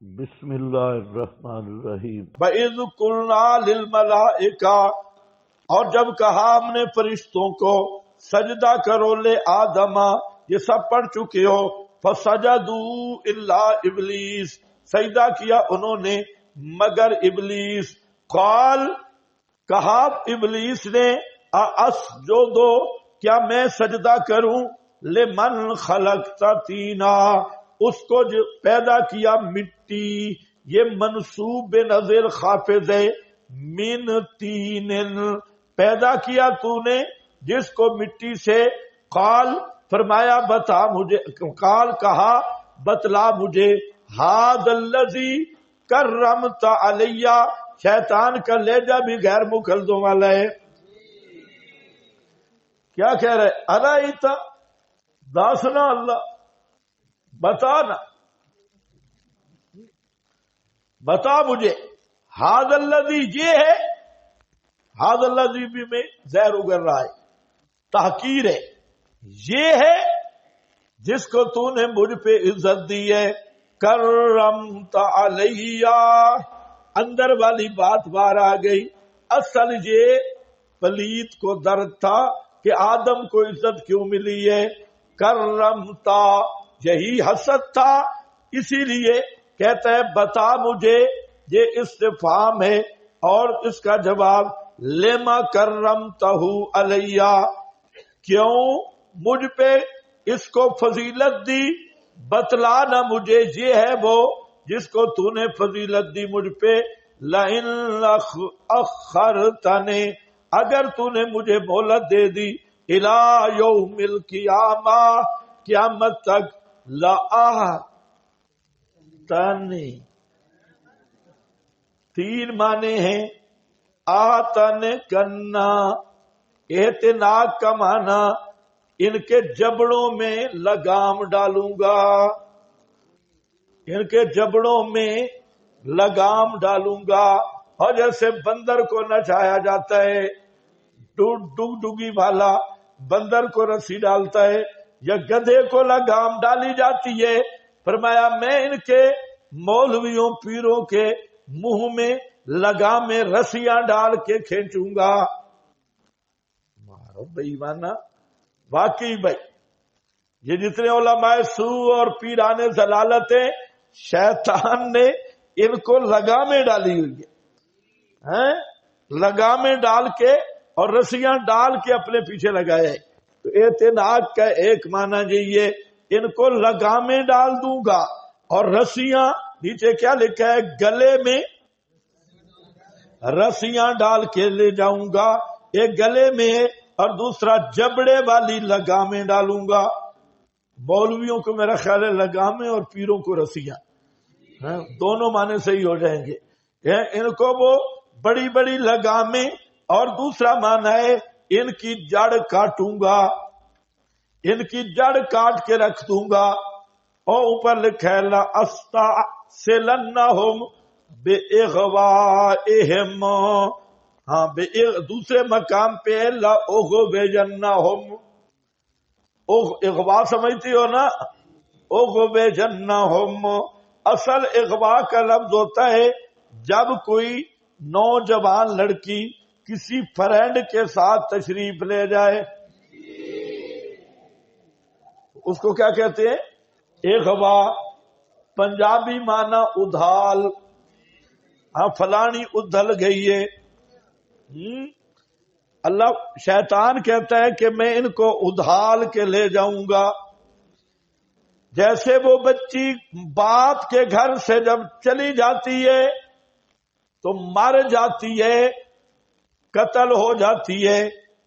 بسم اللہ الرحمن الرحیم۔ وَإِذْ قُلْنَا لِلْمَلَائِكَةِ، اور جب کہا ہم نے فرشتوں کو سجدہ کرو لے آدم، یہ سب پڑھ چکے ہو، فَسَجَدُوا إِلَّا إِبْلِيسَ، سجدہ کیا انہوں نے مگر ابلیس۔ قال، کہا ابلیس نے، أَسْجُدُ، کیا میں سجدہ کروں، لِمَنْ خَلَقْتَ طِينًا، اس کو جو پیدا کیا مٹی، یہ منصوب بے نظر خافض ہے، من تین، پیدا کیا تو نے جس کو مٹی سے، قال فرمایا بتا مجھے، قال کہا بتلا مجھے، ھذا الذی کرمت علی، شیطان کا لہجہ بھی غیر مخلدوں والا ہے۔ کیا کہہ رہے، ارائیت، داسنا اللہ، بتانا، بتا مجھے، ھذا الذی، یہ ہے، ھذا الذی بھی میں زہر اگر رہا ہے، تحقیر ہے، یہ ہے جس کو تو نے مجھ پہ عزت دی ہے، کرمت علیہ، اندر والی بات باہر آ گئی۔ اصل یہ پلیت کو درد تھا کہ آدم کو عزت کیوں ملی ہے، کرمتا، یہی حسد تھا، اسی لیے کہتا ہے بتا مجھے، یہ استفہام ہے اور اس کا جواب لما کرمتہ علیہ، کیوں مجھ پہ اس کو فضیلت دی، بتلا نہ مجھے، یہ ہے وہ جس کو تو نے فضیلت دی مجھ پہ، لئن اخرتنی، اگر تو نے مجھے مہلت دے دی، الی یوم القیامہ، قیامت تک، تانی، تین معنی ہیں، آتن کرنا، اعتناق کا معنی، ان کے جبڑوں میں لگام ڈالوں گا، ان کے جبڑوں میں لگام ڈالوں گا، اور جیسے بندر کو نچایا جاتا ہے، ڈگڈگی والا بندر کو رسی ڈالتا ہے یا گدھے کو لگام ڈالی جاتی ہے، فرمایا میں ان کے مولویوں پیروں کے منہ میں لگامیں رسیاں ڈال کے کھینچوں گا۔ مارو بھائی مانا، واقعی بھائی یہ جتنے علماء سو اور پیران ضلالت ہیں، شیطان نے ان کو لگامیں ڈالی ہوئی ہے، لگامیں ڈال کے اور رسیاں ڈال کے اپنے پیچھے لگائے ہیں۔ تو اعتناق کا ایک معنی یہی ہے، ان کو لگامیں ڈال دوں گا، اور رسیاں، نیچے کیا لکھا ہے، گلے میں رسیاں ڈال کے لے جاؤں گا، ایک گلے میں اور دوسرا جبڑے والی لگامیں ڈالوں گا۔ مولویوں کو میرا خیال ہے لگامیں اور پیروں کو رسیاں، دونوں معنی صحیح ہو جائیں گے۔ ان کو وہ بڑی بڑی لگامیں، اور دوسرا معنی ہے ان کی جڑ کاٹوں گا، ان کی جڑ کاٹ کے رکھ دوں گا، اور اوپر لکھا ہے لَأَسْتَأْصِلَنَّهُمْ بِإِغْوَائِهِمْ، ہاں دوسرے مقام پہ لَأُغْوِيَنَّهُمْ، اغوا سمجھتی ہو نا، اغْوِيَنَّهُمْ، اصل اغوا کا لفظ ہوتا ہے جب کوئی نوجوان لڑکی کسی فرینڈ کے ساتھ تشریف لے جائے، اس کو کیا کہتے ہیں، اغوا، پنجابی معنی ادھال، ہاں فلانی ادھل گئی ہے۔ اللہ شیطان کہتا ہے کہ میں ان کو ادھال کے لے جاؤں گا، جیسے وہ بچی باپ کے گھر سے جب چلی جاتی ہے تو مر جاتی ہے، قتل ہو جاتی ہے،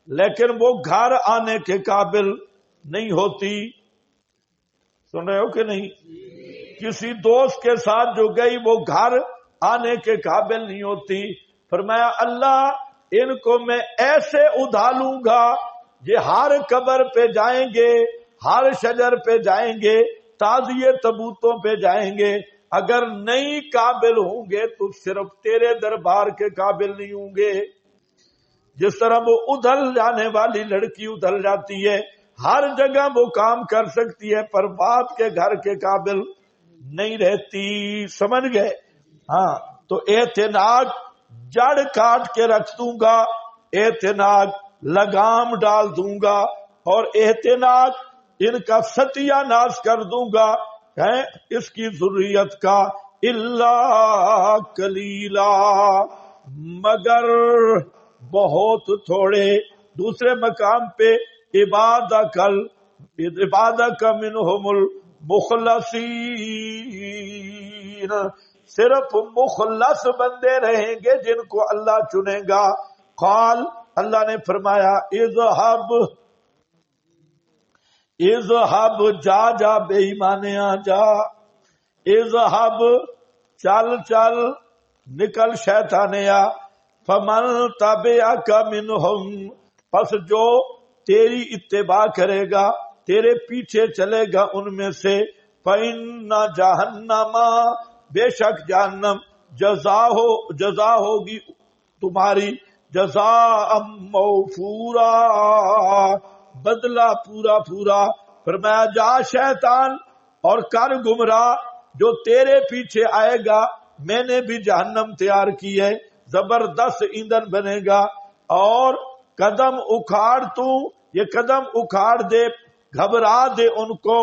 لیکن وہ گھر آنے کے قابل نہیں ہوتی۔ سن رہے ہو کہ نہیں؟ کسی دوست کے ساتھ جو گئی وہ گھر آنے کے قابل نہیں ہوتی۔ فرمایا اللہ ان کو میں ایسے ادھالوں گا، یہ ہر قبر پہ جائیں گے، ہر شجر پہ جائیں گے، تازیے تبوتوں پہ جائیں گے، اگر نہیں قابل ہوں گے تو صرف تیرے دربار کے قابل نہیں ہوں گے۔ جس طرح وہ ادھل جانے والی لڑکی ادھل جاتی ہے، ہر جگہ وہ کام کر سکتی ہے پر باپ کے گھر کے قابل نہیں رہتی. سمجھ گئے؟ ہاں تو اعتناق جڑ کاٹ کے رکھ دوں گا، اعتناق لگام ڈال دوں گا، اور اعتناق ان کا ستیہ ناش کر دوں گا اس کی ذریت کا. الا کلیلا، مگر بہت تھوڑے. دوسرے مقام پہ عبادک منہم المخلصین، صرف مخلص بندے رہیں گے جن کو اللہ چنے گا. قال، اللہ نے فرمایا اذهب جا بے ایمانیاں جا، اذهب چل نکل شیطانیا، فمن تبعک منہم، پس جو تیری اتباع کرے گا، تیرے پیچھے چلے گا ان میں سے، فإن جہنم، بے شک جہنم، جزا ہوگی تمہاری، جزاء موفورا، بدلہ پورا پورا. فرمایا جا شیطان اور کر گمراہ، جو تیرے پیچھے آئے گا میں نے بھی جہنم تیار کی ہے، زبردست ایندھن بنے گا. اور قدم اکھاڑ تو، یہ قدم اکھاڑ دے، گھبرا دے ان کو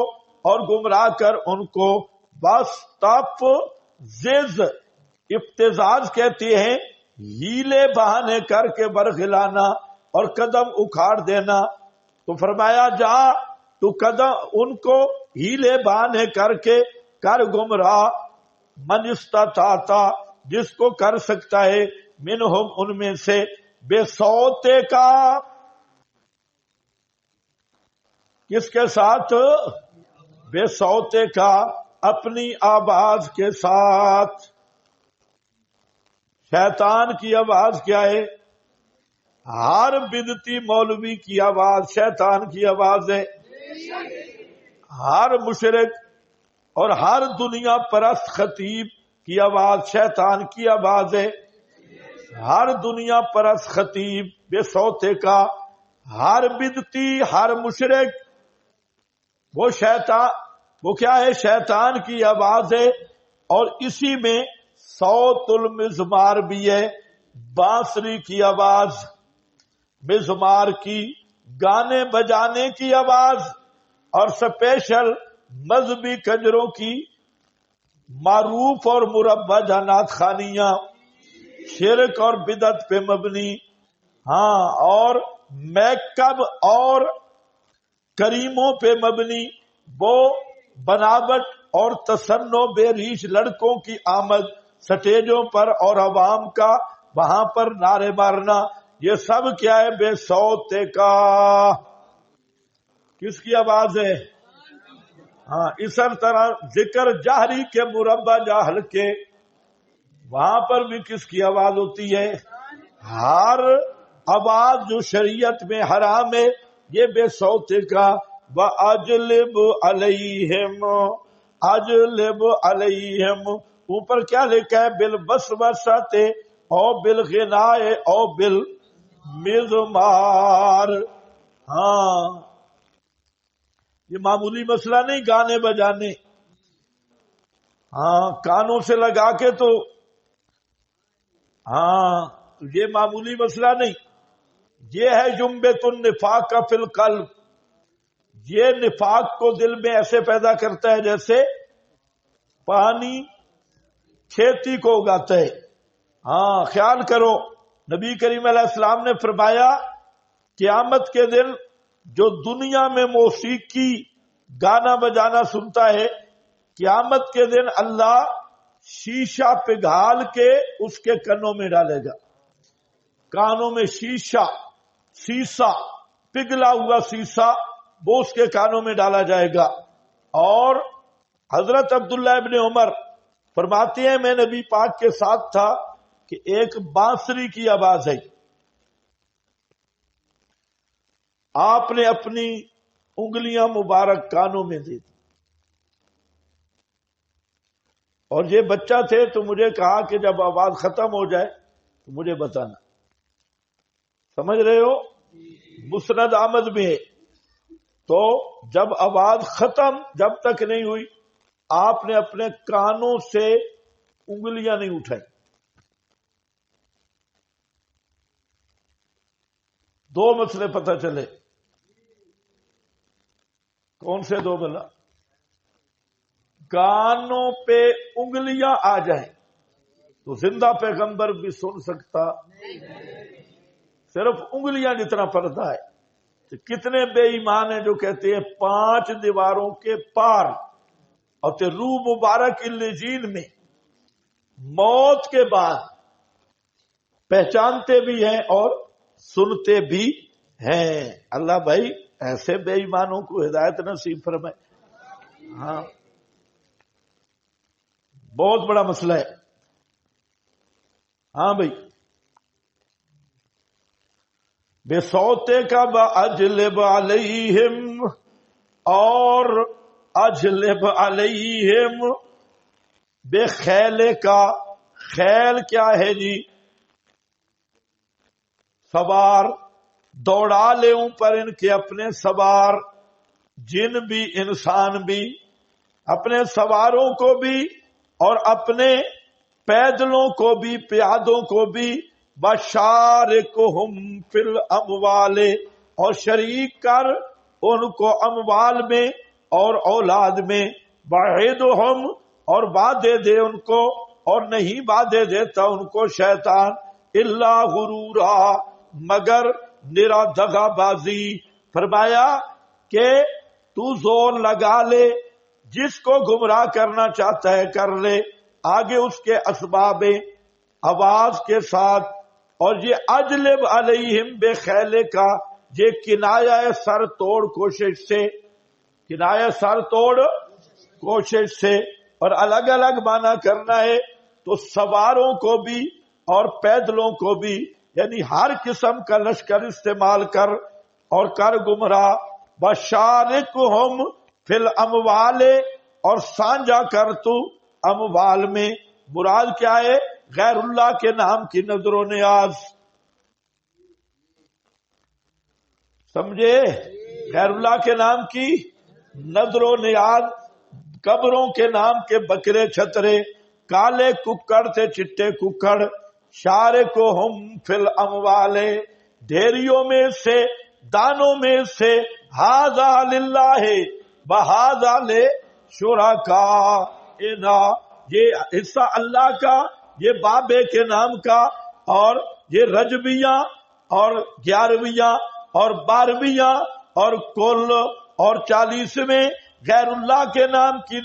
اور گمراہ کر ان کو. بس تپ زز، ابتزاز کہتے ہیں ہیلے بہانے کر کے برگلانا اور قدم اکھاڑ دینا. تو فرمایا جا تو قدم ان کو ہیلے بہانے کر کے کر گمراہ، من استطاعتا، جس کو کر سکتا ہے، منہم ان میں سے، بے صوتے کا، کس کے ساتھ؟ بے صوتے کا، اپنی آواز کے ساتھ. شیطان کی آواز کیا ہے؟ ہر بدعتی مولوی کی آواز شیطان کی آواز ہے، ہر مشرک اور ہر دنیا پرست خطیب کی آواز شیطان کی آواز ہے. ہر دنیا پرست خطیب بے صوتے کا، ہر بدعتی، ہر مشرک، وہ شیطان، وہ کیا ہے؟ شیطان کی آواز ہے. اور اسی میں صوت المزمار بھی ہے، بانسری کی آواز، مزمار کی، گانے بجانے کی آواز، اور سپیشل مذہبی کنجروں کی معروف اور مربع جانات خانیاں، شرک اور بدعت پہ مبنی، ہاں، اور میک اپ اور کریموں پہ مبنی، وہ بناوٹ اور تصنع بے ریش لڑکوں کی آمد سٹیجوں پر اور عوام کا وہاں پر نعرے مارنا، یہ سب کیا ہے؟ بے صوتے کا. کس کی آواز ہے؟ ہاں. اس طرح ذکر جہری کے مربع جاہل کے، وہاں پر بھی کس کی آواز ہوتی ہے؟ ہر آواز جو شریعت میں حرام ہے یہ بے صوتے کا. وَأَجْلِبْ عَلَيْهِمْ، اجلب علیہم، اوپر کیا لکھا ہے؟ بالوسوسۃ او بالغناء او بالمزمار. ہاں، یہ معمولی مسئلہ نہیں، گانے بجانے، ہاں، کانوں سے لگا کے تو، ہاں، یہ معمولی مسئلہ نہیں. یہ ہے جنبۃ النفاق فی القلب، یہ نفاق کو دل میں ایسے پیدا کرتا ہے جیسے پانی کھیتی کو اگاتا ہے. ہاں، خیال کرو، نبی کریم علیہ السلام نے فرمایا قیامت کے دن جو دنیا میں موسیقی گانا بجانا سنتا ہے، قیامت کے دن اللہ شیشہ پگھال کے اس کے کنوں میں ڈالے گا. کانوں میں سیسا پگھلا ہوا سیسا، وہ اس کے کانوں میں ڈالا جائے گا. اور حضرت عبداللہ ابن عمر فرماتے ہیں میں نبی پاک کے ساتھ تھا کہ ایک بانسری کی آواز ہے، آپ نے اپنی انگلیاں مبارک کانوں میں دی اور یہ بچہ تھے تو مجھے کہا کہ جب آواز ختم ہو جائے تو مجھے بتانا. سمجھ رہے ہو؟ مسند احمد میں ہے. تو جب آواز ختم، جب تک نہیں ہوئی آپ نے اپنے کانوں سے انگلیاں نہیں اٹھائی. دو مسئلے پتہ چلے. کون سے دو بلا؟ کانوں پہ انگلیاں آ جائیں تو زندہ پیغمبر بھی سن سکتا، صرف انگلیاں جتنا پردہ ہے. تو کتنے بے ایمان ہیں جو کہتے ہیں 5 دیواروں کے پار، اور تے روح مبارک الجین میں موت کے بعد پہچانتے بھی ہیں اور سنتے بھی ہیں. اللہ بھائی ایسے بے ایمانوں کو ہدایت نصیب فرمائے. ہاں بہت بڑا مسئلہ ہے. ہاں بھائی، بے سوتے کا اجلب علیہم، اور اجلب علیہم بے خیلے کا. خیل کیا ہے جی؟ سوار. دوڑا لے اوپر ان کے اپنے سوار، جن بھی انسان بھی، اپنے سواروں کو بھی اور اپنے پیدلوں کو بھی، پیادوں کو بھی. بشارکہم فی الاموال، اور شریک کر ان کو اموال میں اور اولاد میں. وعدہم، اور وعدے دے ان کو، اور نہیں وعدے دیتا ان کو شیطان. الا غرورا، مگر نرا دغا بازی. فرمایا کہ تو زور لگا لے، جس کو گمراہ کرنا چاہتا ہے کر لے. آگے اس کے اسباب آواز کے ساتھ. اور یہ اجلب علیہم بے خیلے کا، یہ کنایہ سر توڑ کوشش سے، کنایہ سر توڑ کوشش سے. اور الگ الگ معنی کرنا ہے تو سواروں کو بھی اور پیدلوں کو بھی، یعنی ہر قسم کا لشکر استعمال کر اور کر گمراہ. بشارکہم فی الاموال، اور سانجا کر تو اموال میں. مراد کیا ہے؟ غیر اللہ کے نام کی نظر و نیاز. سمجھے؟ غیر اللہ کے نام کی نظر و نیاز. قبروں کے نام کے بکرے چھترے، کالے ککڑ تھے چٹے ککڑ. شارکہم فی الاموال، ڈھیریوں میں سے، دانوں میں سے. ھذا للہ وھذا لشرکائنا، یہ حصہ اللہ کا، یہ بابے کے نام کا، اور یہ رجبیاں اور 11ویاں اور 12ویاں اور کل اور 40ویں غیر اللہ کے نام کی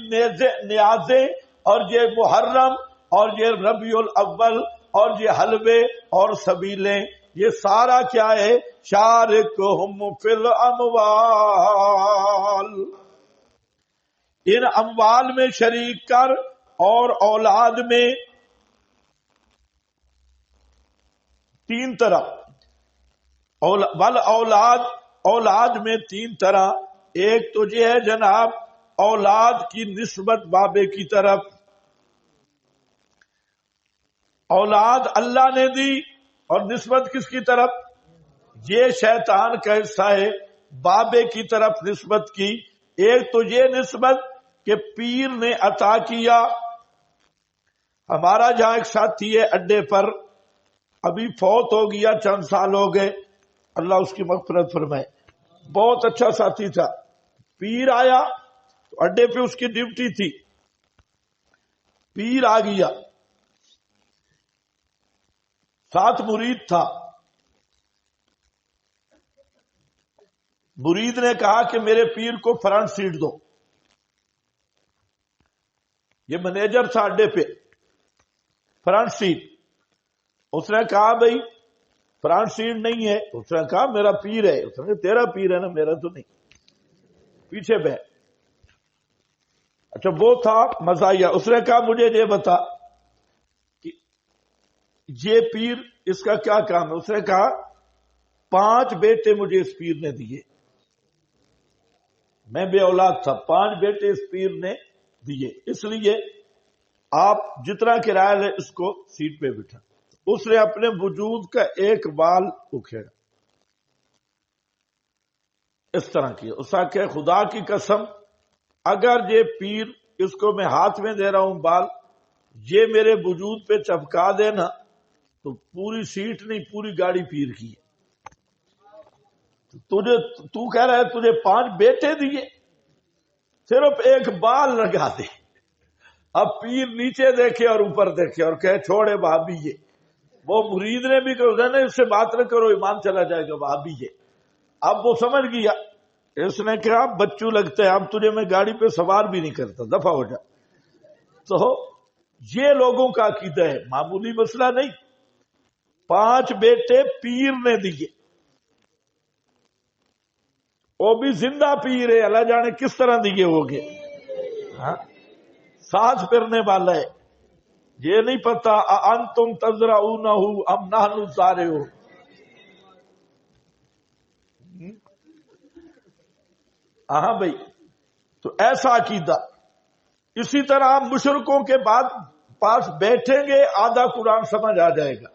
نیازیں. اور یہ محرم اور یہ ربیع الاول اور یہ حلوے اور سبیلیں، یہ سارا کیا ہے؟ شارکہم فی الاموال، ان اموال میں شریک کر اور اولاد میں. 3 طرح اولاد، اولاد میں 3 طرح. ایک تو یہ ہے جناب اولاد کی نسبت بابے کی طرف. اولاد اللہ نے دی اور نسبت کس کی طرف؟ یہ شیطان کا حصہ ہے، بابے کی طرف نسبت کی. ایک تو یہ نسبت کہ پیر نے عطا کیا. ہمارا جہاں ایک ساتھی ہے اڈے پر، ابھی فوت ہو گیا، چند سال ہو گئے، اللہ اس کی مغفرت فرمائے. بہت اچھا ساتھی تھا. پیر آیا تو اڈے پہ اس کی ڈیوٹی تھی. پیر آ گیا، ساتھ مرید تھا. مرید نے کہا کہ میرے پیر کو فرنٹ سیٹ دو. یہ مینیجر تھا اڈے پہ، فرنٹ سیٹ. اس نے کہا بھائی فرنٹ سیٹ نہیں ہے. اس نے کہا میرا پیر ہے. اس نے کہا تیرا پیر ہے نا، میرا تو نہیں، پیچھے بیٹھ. اچھا وہ تھا مزاحیہ. اس نے کہا مجھے یہ بتا کہ یہ پیر اس کا کیا کام ہے. اس نے کہا 5 بیٹے مجھے اس پیر نے دیے، میں بے اولاد تھا، 5 بیٹے اس پیر نے دیے، اس لیے آپ جتنا کرایہ لے اس کو سیٹ پہ بٹھا. اس نے اپنے وجود کا ایک بال اکھیڑا، اس طرح کیا. اس کا کہ خدا کی قسم اگر یہ پیر اس کو میں ہاتھ میں دے رہا ہوں بال، یہ میرے وجود پہ چپکا دینا تو پوری سیٹ نہیں پوری گاڑی پیر کی ہے۔ تو کہہ رہا ہے تجھے 5 بیٹے دیے، صرف ایک بال لگا دے، اب پیر نیچے دیکھے اور اوپر دیکھے اور کہے چھوڑے بھابی یہ، وہ مرید نے بھی کہا نہیں اس سے بات نہ کرو ایمان چلا جائے گا بھابی یہ۔ اب وہ سمجھ گیا، اس نے کہا بچوں لگتا ہے اب تجھے میں گاڑی پہ سوار بھی نہیں کرتا، دفع ہو جا۔ تو یہ لوگوں کا عقیدہ ہے، معمولی مسئلہ نہیں۔ 5 بیٹے پیر نے دیے، وہ بھی زندہ پیر ہے، اللہ جانے کس طرح دیے ہوگے، ساتھ پھرنے والا ہے، یہ نہیں پتا انتم تزرعونہ ام نحن الزارعون۔ ہاں بھائی، تو ایسا عقیدہ۔ اسی طرح مشرکوں کے بعد پاس بیٹھیں گے آدھا قرآن سمجھ آ جائے گا،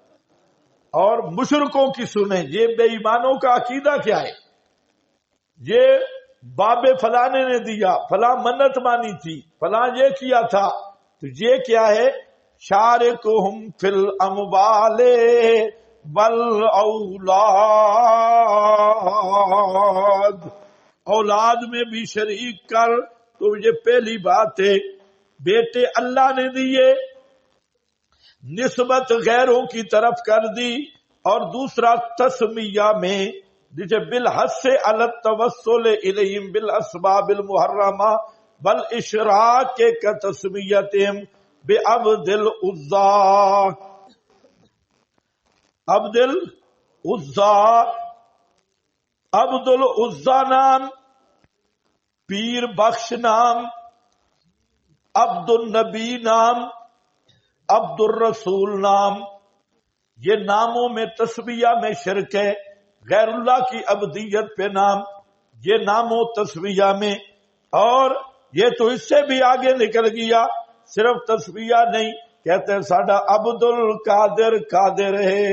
اور مشرکوں کی سنیں، یہ بے ایمانوں کا عقیدہ کیا ہے، یہ بابے فلانے نے دیا، فلاں منت مانی تھی، فلاں یہ کیا تھا، تو یہ کیا ہے، شارکہم فی الاموال والاولاد، اولاد میں بھی شریک کر۔ تو یہ پہلی بات ہے، بیٹے اللہ نے دیے، نسبت غیروں کی طرف کر دی، اور دوسرا تسمیہ میں جسے بالحث علی التوسل الیہم بالاسباب المحرمہ بالاشراک کا تسمیتہم بعبد العزا، عبد العزا، عبد العزا نام، پیر بخش نام، عبد النبی نام، عبد الرسول نام، یہ ناموں میں تسبیہ میں شرک ہے، غیر اللہ کی عبدیت پہ نام، یہ نام و تسبیہ میں۔ اور یہ تو اس سے بھی آگے نکل گیا، صرف تسبیہ نہیں، کہتے ہیں ساڈا عبد القادر قادر ہے،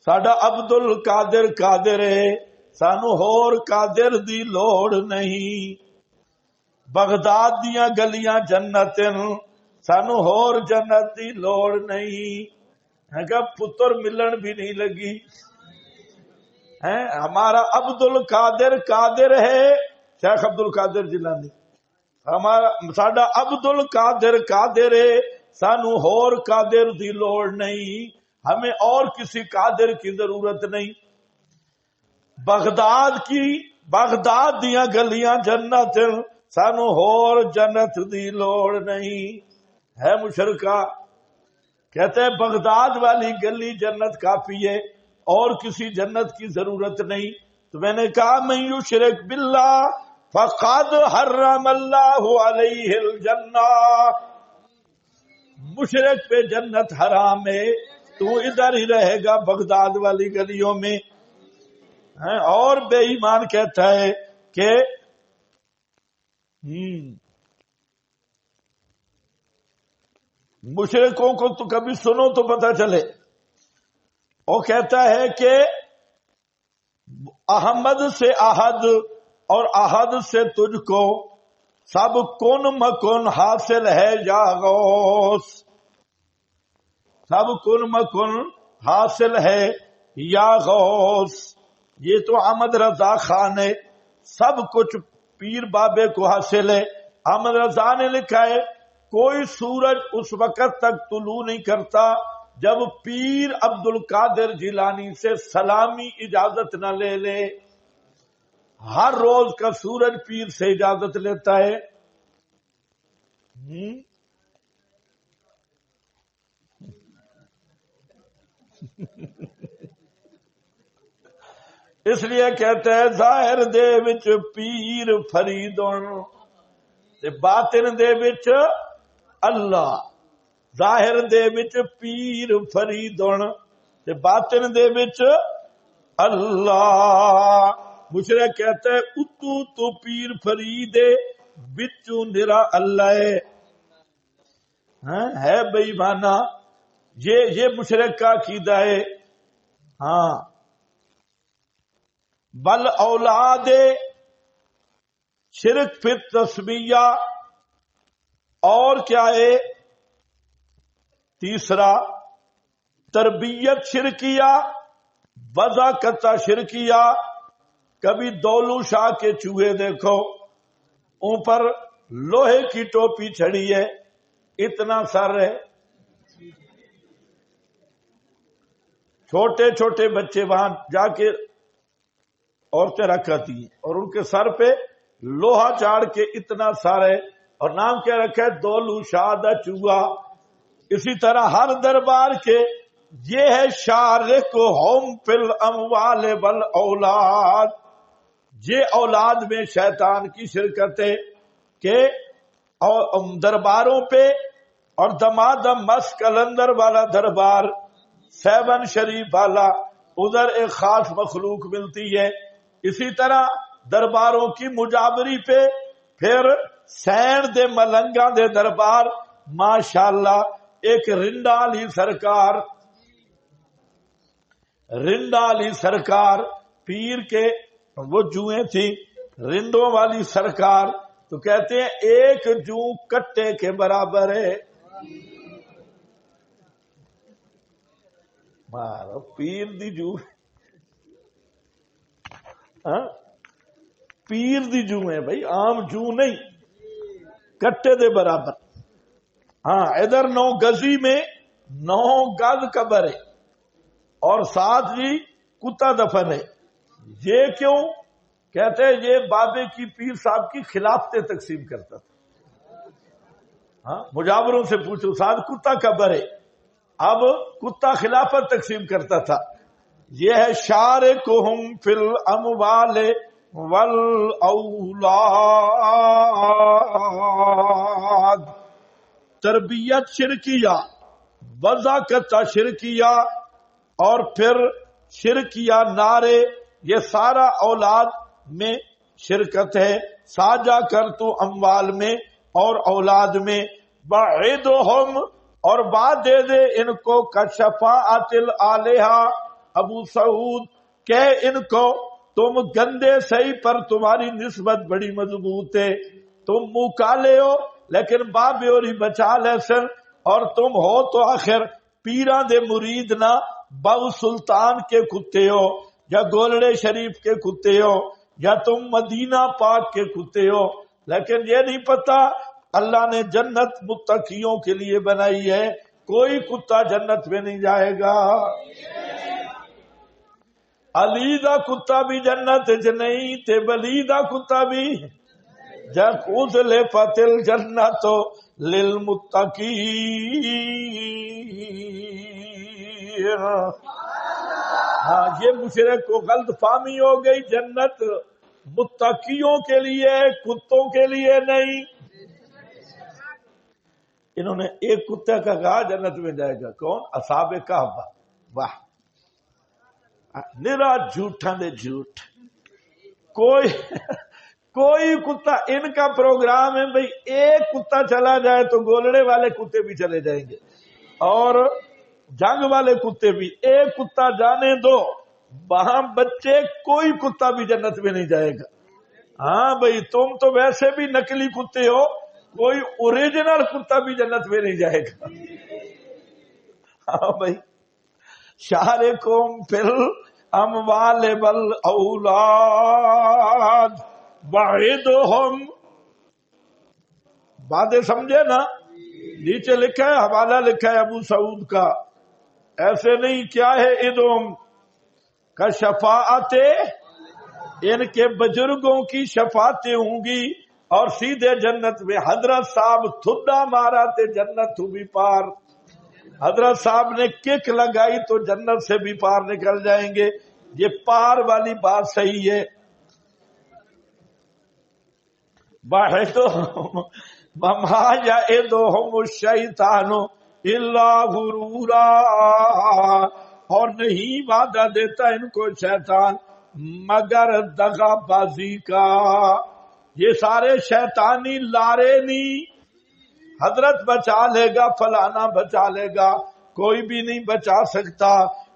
ساڈا عبد القادر قادر ہے، سانو ہور قادر دی لوڑ نہیں، بغداد دیاں گلیاں جنت، سانو ہور جنت دی لوڑ نہیں، ہے کہ پتر ملن بھی نہیں لگی، ہمارا عبد القادر قادر ہے، شیخ عبد القادر جیلانی، ہمارا ساڈا عبد القادر قادر ہے، سانو ہور قادر دی لوڑ نہیں، ہمیں اور کسی قادر کی ضرورت نہیں۔ بغداد دیاں گلیاں جنت، سانو ہور جنت دی لوڑ نہیں، ہے مشرکہ، کہتے ہیں بغداد والی گلی جنت کافی ہے، اور کسی جنت کی ضرورت نہیں۔ تو میں نے کہا من یشرک باللہ فقد حرم اللہ علیہ الجنہ، مشرک پہ جنت حرام ہے، تو ادھر ہی رہے گا بغداد والی گلیوں میں۔ اور بے ایمان کہتا ہے کہ مشرکوں کو تو کبھی سنو تو پتہ چلے، وہ کہتا ہے کہ احمد سے احد اور احد سے تجھ کو سب کن مکن حاصل ہے یا غوث، سب کن مکن حاصل ہے یا غوث، یہ تو احمد رضا خان ہے، سب کچھ پیر بابے کو حاصل ہے۔ احمد رضا نے لکھا ہے کوئی سورج اس وقت تک طلوع نہیں کرتا جب پیر عبد القادر جیلانی سے سلامی اجازت نہ لے لے، ہر روز کا سورج پیر سے اجازت لیتا ہے۔ اس لیے کہتے ہیں ظاہر دے وچ پیر فریدن تے باطن دے وچ اللہ، ظاہر دے وچ پیر فریدن تے باطن دے وچ اللہ۔ مشرک کہتے ہیں اتو تو پیر فرید بچو نرا اللہ ہے بے ایمانہ، یہ مشرک کا عقیدہ ہے۔ ہاں بل اولاد شرک فی تسمیہ، اور کیا ہے تیسرا تربیت شرکیہ، وضاقت شرکیہ. کبھی دولو شاہ کے چوہے دیکھو، اوپر لوہے کی ٹوپی چڑھی ہے، اتنا سر ہے. چھوٹے چھوٹے بچے وہاں جا کے عورتیں رکھتی ہیں اور ان کے سر پہ لوہا چاڑ کے اتنا سر ہے، اور نام کیا رکھا ہے؟ دولو شاہ دا چوہا. اسی طرح ہر دربار کے یہ ہے شارکہم فی الاموال والاولاد، یہ اولاد میں شیطان کی شرکت ہے کہ درباروں پہ، اور دمادم مس کلندر والا دربار، 7 شریف والا، ادھر ایک خاص مخلوق ملتی ہے. اسی طرح درباروں کی مجابری پہ پھر سین دے ملنگا دے دربار، ماشاءاللہ ایک رنڈا علی سرکار، رنڈا علی سرکار پیر کے وہ جوئیں تھی، رنڈوں والی سرکار، تو کہتے ہیں ایک جو کٹے کے برابر ہے. مارو پیر دی جو، پیر دی جو ہے بھائی، عام جو نہیں، کٹے دے برابر. ہاں ادھر 9 گزی میں 9 گز قبر ہے اور ساتھ جی کتا دفن ہے. یہ کیوں؟ کہتے ہیں یہ بابے کی پیر صاحب کی خلافتیں تقسیم کرتا تھا. ہاں مجاوروں سے پوچھو، ساتھ کتا قبر ہے، اب کتا خلافت تقسیم کرتا تھا. یہ ہے شارکہم فی الاموال والاولاد، تربیت شرکیہ، وضاقت شرکیہ، اور پھر شرکیہ نعرے، یہ سارا اولاد میں شرکت ہے. ساجا کر تو اموال میں اور اولاد میں. بعدہم، اور بعد دے دے ان کو کشفاعت الالہہ، ابو سعود کہ ان کو تم گندے صحیح پر تمہاری نسبت بڑی مضبوط ہے، تم منہ کالے ہو لیکن بابے اور ہی بچا لے سن، اور تم ہو تو آخر پیراں دے مرید نہ، باو سلطان کے کتے ہو یا گولڑے شریف کے کتے ہو یا تم مدینہ پاک کے کتے ہو. لیکن یہ نہیں پتا اللہ نے جنت متقیوں کے لیے بنائی ہے، کوئی کتا جنت میں نہیں جائے گا. علی دا کتا بھی جنت چ نہیں تے ولی دا کتا بھی. جب لے فتل جنت للمتقین. ہاں یہ مشرک کو غلط فہمی ہو گئی، جنت متقیوں کے لیے، کتوں کے لیے نہیں. انہوں نے ایک کتے کا کہا جنت میں جائے گا، کون؟ اصحاب کہف. واہ، نرا جھوٹا دے جھوٹ. کوئی کتا، ان کا پروگرام ہے بھئی ایک کتا چلا جائے تو گولڑے والے کتے بھی چلے جائیں گے اور جنگ والے کتے بھی. ایک کتا جانے دو، وہاں بچے کوئی کتا بھی جنت میں نہیں جائے گا. ہاں بھئی تم تو ویسے بھی نکلی کتے ہو، کوئی اوریجنل کتا بھی جنت میں نہیں جائے گا. ہاں بھئی شارکہم فی الاموال والاولاد بعدہم. باتیں سمجھے نا؟ نیچے لکھا ہے، حوالہ لکھا ہے ابو سعود کا، ایسے نہیں. کیا ہے؟ ادھم کا شفاعت، ان کے بزرگوں کی شفاعتیں ہوں گی اور سیدھے جنت میں. حضرت صاحب تھوڑا مارا تے جنت تو بھی پار، حضرت صاحب نے کک لگائی تو جنت سے بھی پار نکل جائیں گے. یہ پار والی بات صحیح ہے. وما یعدہم الشیطان الا غرورا، اور نہیں وعدہ دیتا ان کو شیطان مگر دغا بازی کا. یہ سارے شیطانی لارے نہیں. حضرت بچا لے گا، فلانا بچا لے گا، کوئی بھی نہیں بچا سکتا.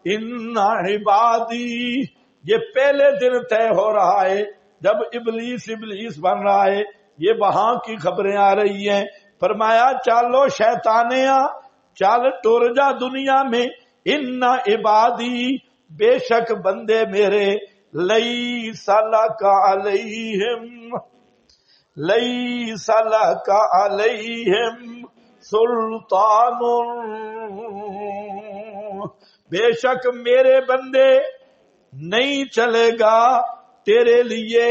ان عبادی، یہ پہلے دن طے ہو رہا ہے جب ابلیس بن رہا ہے، یہ وہاں کی خبریں آ رہی ہیں، فرمایا چالو شیطانیاں چل ٹر جا دنیا میں، ان عبادی بے شک بندے میرے، لیس لک علیہم سلطان، بے شک میرے بندے نہیں چلے گا تیرے لیے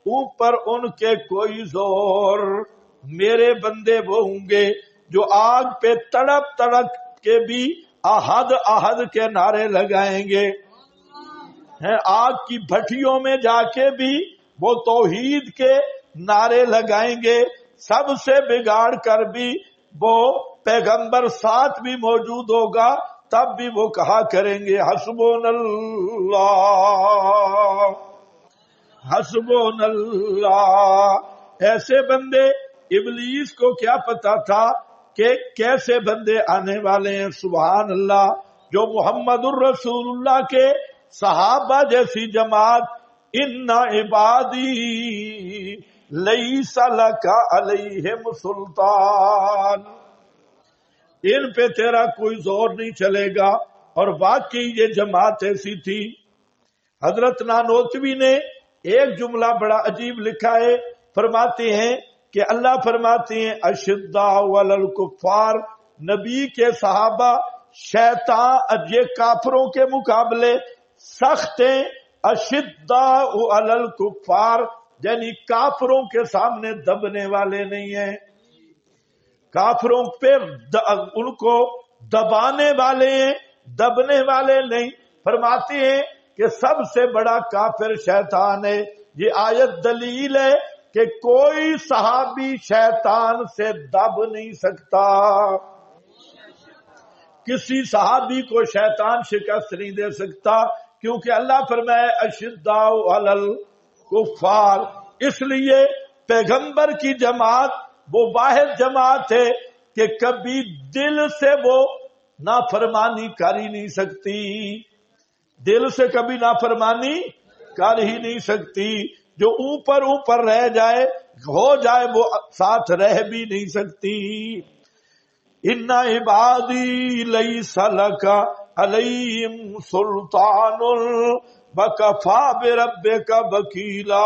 اوپر ان کے کوئی زور۔ میرے بندے وہ ہوں گے جو آگ پہ تڑپ تڑپ کے بھی احد احد کے نعرے لگائیں گے، آگ کی بھٹیوں میں جا کے بھی وہ توحید کے نعرے لگائیں گے، سب سے بگاڑ کر بھی وہ پیغمبر ساتھ بھی موجود ہوگا تب بھی وہ کہا کریں گے حسبنا اللہ حسبنا اللہ۔ ایسے بندے ابلیس کو کیا پتا تھا کہ کیسے بندے آنے والے ہیں، سبحان اللہ، جو محمد الرسول اللہ کے صحابہ جیسی جماعت، ان عبادی لیس لک علیہم سلطان، ان پہ تیرا کوئی زور نہیں چلے گا۔ اور واقعی یہ جماعت ایسی تھی۔ حضرت نانوتوی نے ایک جملہ بڑا عجیب لکھا ہے، فرماتے ہیں کہ اللہ فرماتے ہیں اشداء علی الکفار، نبی کے صحابہ شیطان یہ کافروں کے مقابلے سخت ہیں، اشداء علی الکفار یعنی کافروں کے سامنے دبنے والے نہیں ہیں، کافروں پہ ان کو دبانے والے ہیں، دبنے والے نہیں۔ فرماتے ہیں کہ سب سے بڑا کافر شیطان ہے۔ یہ آیت دلیل ہے کہ کوئی صحابی شیطان سے دب نہیں سکتا، کسی صحابی کو شیطان شکست نہیں دے سکتا، کیونکہ اللہ فرمائے اشداء علی الکفار۔ اس لیے پیغمبر کی جماعت وہ واحد جماعت ہے کہ کبھی دل سے وہ نافرمانی کر ہی نہیں سکتی، دل سے کبھی نافرمانی کر ہی نہیں سکتی، جو اوپر اوپر رہ جائے ہو جائے وہ ساتھ رہ بھی نہیں سکتی۔ ان عبادی لیس لک علیہم سلطان وکفی بربک وکیلا،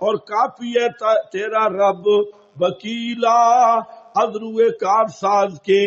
اور کافی ہے تیرا رب وکیلا، از روئے کار ساز کے